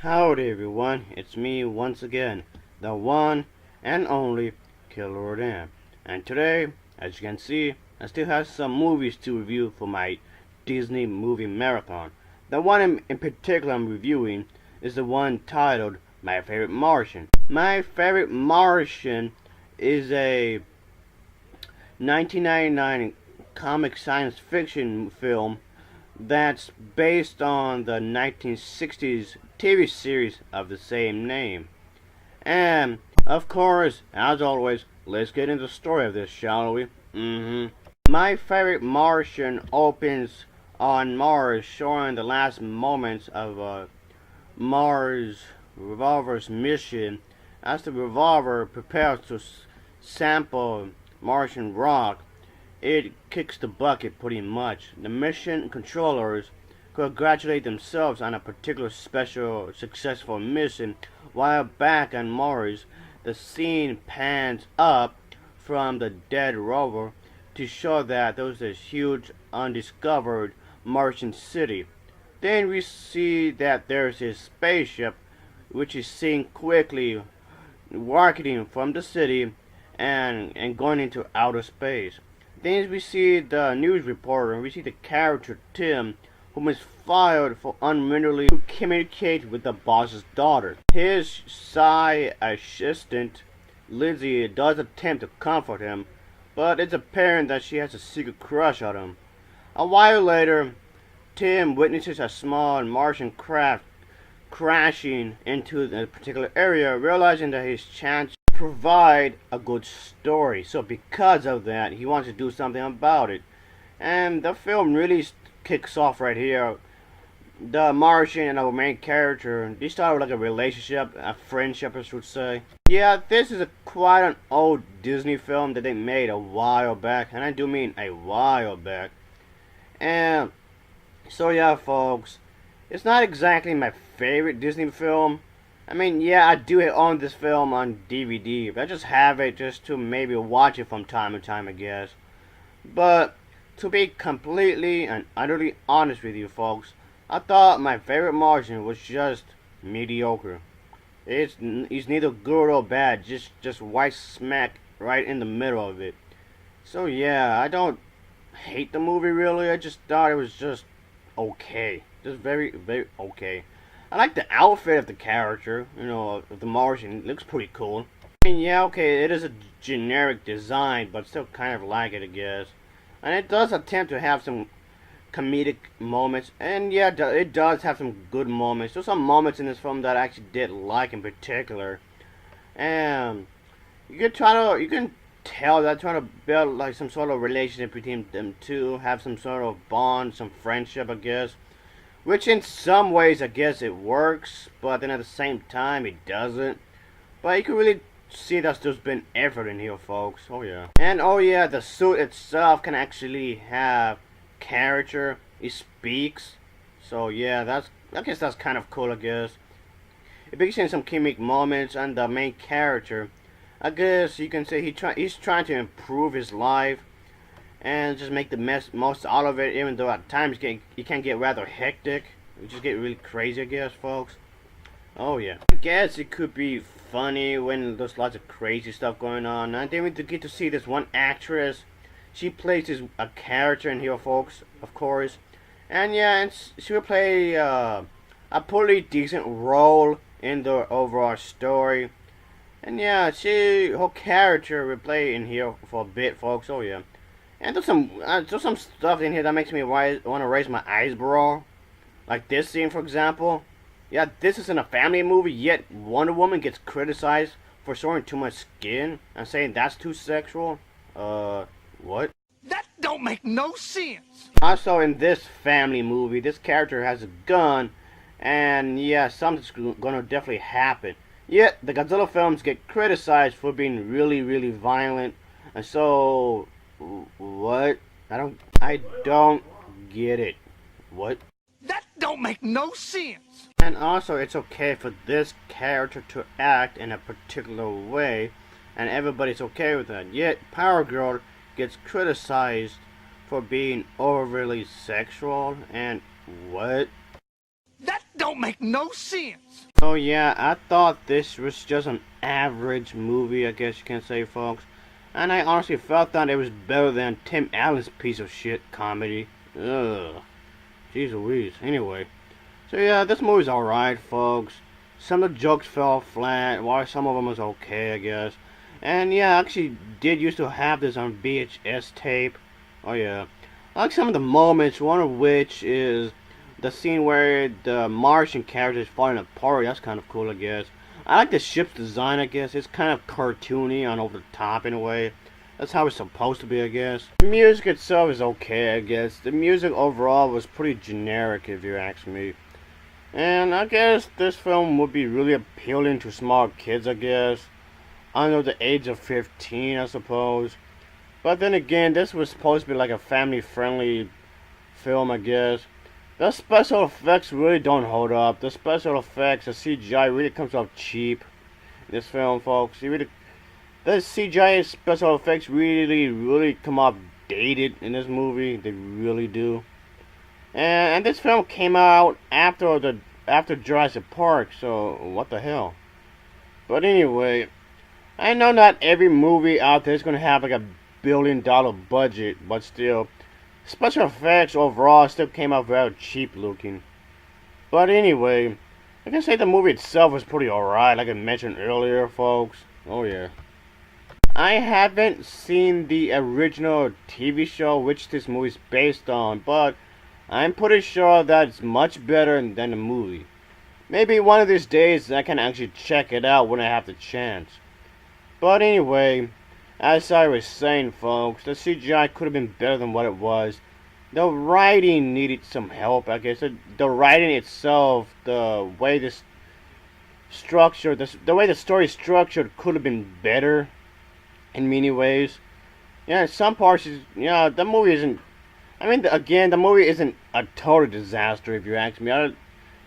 Howdy everyone, it's me once again, the one and only Killer Dan. And today, as you can see, I still have some movies to review for my Disney movie marathon. The one in particular I'm reviewing is the one titled My Favorite Martian. My Favorite Martian is a 1999 comic science fiction film that's based on the 1960s TV series of the same name. And, of course, as always, let's get into the story of this, shall we? My Favorite Martian opens on Mars, showing the last moments of Mars Revolver's mission as the Revolver prepares to sample Martian rock. It kicks the bucket pretty much. The mission controllers congratulate themselves on a particular special successful mission, while back on Mars, the scene pans up from the dead rover to show that there was this huge undiscovered Martian city. Then we see that there's a spaceship which is seen quickly rocketing from the city and going into outer space. Then we see the news reporter, and we see the character Tim, whom is fired for unwillingly to communicate with the boss's daughter. His side assistant, Lizzie, does attempt to comfort him, but it's apparent that she has a secret crush on him. A while later, Tim witnesses a small Martian craft crashing into a particular area, realizing that his chance to provide a good story. So because of that, he wants to do something about it. And the film really kicks off right here. The Martian and our main character, they start with like a relationship, a friendship I should say. Yeah, this is quite an old Disney film that they made a while back, and I do mean a while back. And so yeah folks, it's not exactly my favorite Disney film. I mean, yeah, I do own this film on DVD, but I just have it just to maybe watch it from time to time, I guess. But to be completely and utterly honest with you folks, I thought My Favorite Martian was just mediocre. It's neither good or bad, just white smack right in the middle of it. So yeah, I don't hate the movie really. I just thought it was just okay. Just very, very okay. I like the outfit of the character, of the Martian. It looks pretty cool. And yeah, okay, it is a generic design, but still kind of like it, I guess. And it does attempt to have some comedic moments. And yeah, it does have some good moments. There's some moments in this film that I actually did like in particular. And you can tell that trying to build like some sort of relationship between them two, have some sort of bond, some friendship, I guess. Which in some ways, I guess it works, but then at the same time, it doesn't. But you can really see that there's been effort in here, folks. Oh yeah. And oh yeah, the suit itself can actually have character. It speaks. So yeah, I guess that's kind of cool, I guess. It brings in some comedic moments, and the main character, I guess you can say he's trying to improve his life and just make the most out of it, even though at times it can get rather hectic. It just get really crazy, I guess, folks. Oh yeah. I guess it could be funny when there's lots of crazy stuff going on. And then we get to see this one actress. She plays a character in here, folks, of course. And yeah, and she will play a pretty decent role in the overall story. And yeah, her character will play in here for a bit, folks. Oh yeah. And there's some stuff in here that makes me want to raise my eyebrow. Like this scene, for example. Yeah, this isn't a family movie, yet Wonder Woman gets criticized for showing too much skin and saying that's too sexual. What? That don't make no sense. Also, in this family movie, this character has a gun, and yeah, something's gonna definitely happen. Yet, the Godzilla films get criticized for being really, really violent, and so what? I don't get it. What? That don't make no sense. And also, it's okay for this character to act in a particular way, and everybody's okay with that. Yet, Power Girl gets criticized for being overly sexual, and what? That don't don't make no sense. Oh yeah, I thought this was just an average movie, I guess you can say, folks. And I honestly felt that it was better than Tim Allen's piece of shit comedy. Ugh. Jeez Louise. Anyway. So yeah, this movie's alright, folks. Some of the jokes fell flat, while some of them was okay, I guess. And yeah, I actually did used to have this on VHS tape. Oh yeah. I like some of the moments, one of which is the scene where the Martian character is falling apart. That's kind of cool, I guess. I like the ship's design, I guess. It's kind of cartoony and over the top in a way. That's how it's supposed to be, I guess. The music itself is okay, I guess. The music overall was pretty generic, if you ask me. And I guess this film would be really appealing to small kids, I guess. Under the age of 15, I suppose. But then again, this was supposed to be like a family-friendly film, I guess. The special effects really don't hold up. The special effects, the CGI really comes off cheap in this film, folks. The CGI special effects really come off dated in this movie. They really do. And this film came out after Jurassic Park, so what the hell? But anyway, I know not every movie out there is going to have like a billion-dollar budget, but still, special effects overall still came out very cheap looking. But anyway, I can say the movie itself was pretty alright, like I mentioned earlier, folks. Oh yeah. I haven't seen the original TV show which this movie is based on, but I'm pretty sure that it's much better than the movie. Maybe one of these days I can actually check it out when I have the chance. But anyway, as I was saying, folks, the CGI could have been better than what it was. The writing needed some help, I guess. The writing itself, the way the way the story is structured could have been better in many ways. Yeah, some parts, the movie isn't. I mean, again, the movie isn't a total disaster, if you ask me.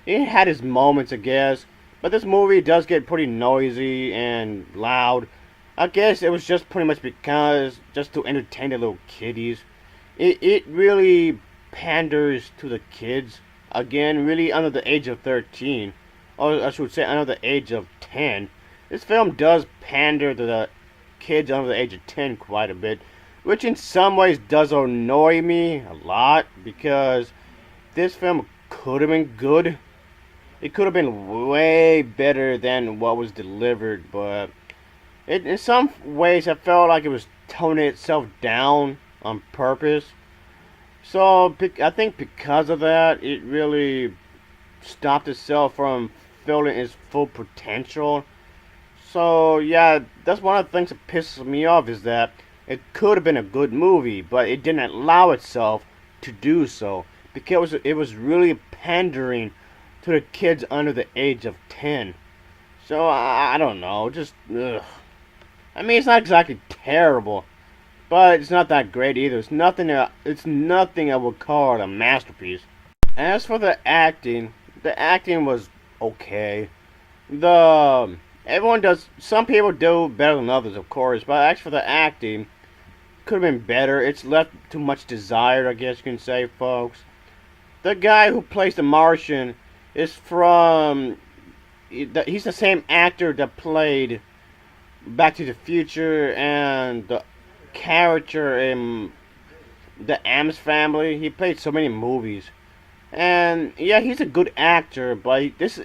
It had its moments, I guess. But this movie does get pretty noisy and loud. I guess it was just pretty much because, just to entertain the little kiddies. It really panders to the kids. Again, really under the age of 13. Or I should say under the age of 10. This film does pander to the kids under the age of 10 quite a bit. Which in some ways does annoy me a lot, because this film could have been good. It could have been way better than what was delivered, but in some ways I felt like it was toning itself down on purpose. So I think because of that, it really stopped itself from fulfilling its full potential. So yeah, that's one of the things that pisses me off, is that it could have been a good movie, but it didn't allow itself to do so, because it was really pandering to the kids under the age of 10. So I don't know, just ugh. I mean, it's not exactly terrible, but it's not that great either. It's nothing I would call it a masterpiece. As for the acting was okay. Some people do better than others, of course, but as for the acting, could have been better. It's left too much desired, I guess you can say, folks. The guy who plays the Martian is he's the same actor that played Back to the Future and the character in the Addams Family. He played so many movies. And yeah, he's a good actor, but this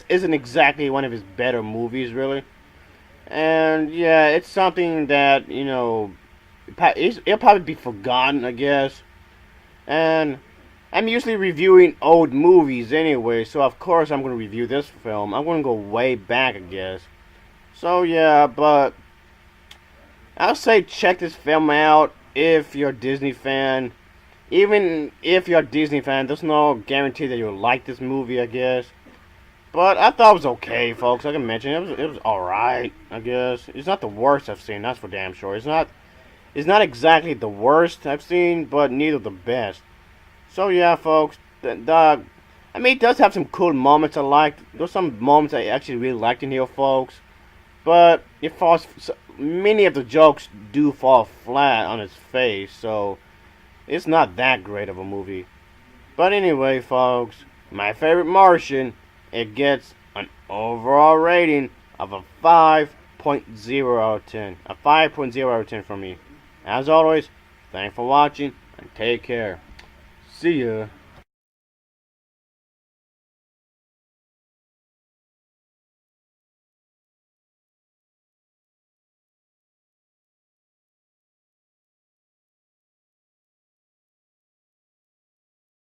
isn't exactly one of his better movies, really. And yeah, it's something that, it'll probably be forgotten, I guess. And I'm usually reviewing old movies anyway, so of course I'm going to review this film. I'm going to go way back, I guess. So yeah, but I'll say check this film out if you're a Disney fan. Even if you're a Disney fan, there's no guarantee that you'll like this movie, I guess. But I thought it was okay, folks. Like I mentioned, it was alright, I guess. It's not the worst I've seen, that's for damn sure. It's not exactly the worst I've seen, but neither the best. So yeah, folks, I mean, it does have some cool moments I liked. There's some moments I actually really liked in here, folks. But many of the jokes do fall flat on its face, so it's not that great of a movie. But anyway, folks, My Favorite Martian, it gets an overall rating of a 5.0 out of 10. A 5.0 out of 10 from me. As always, thanks for watching and take care. See ya.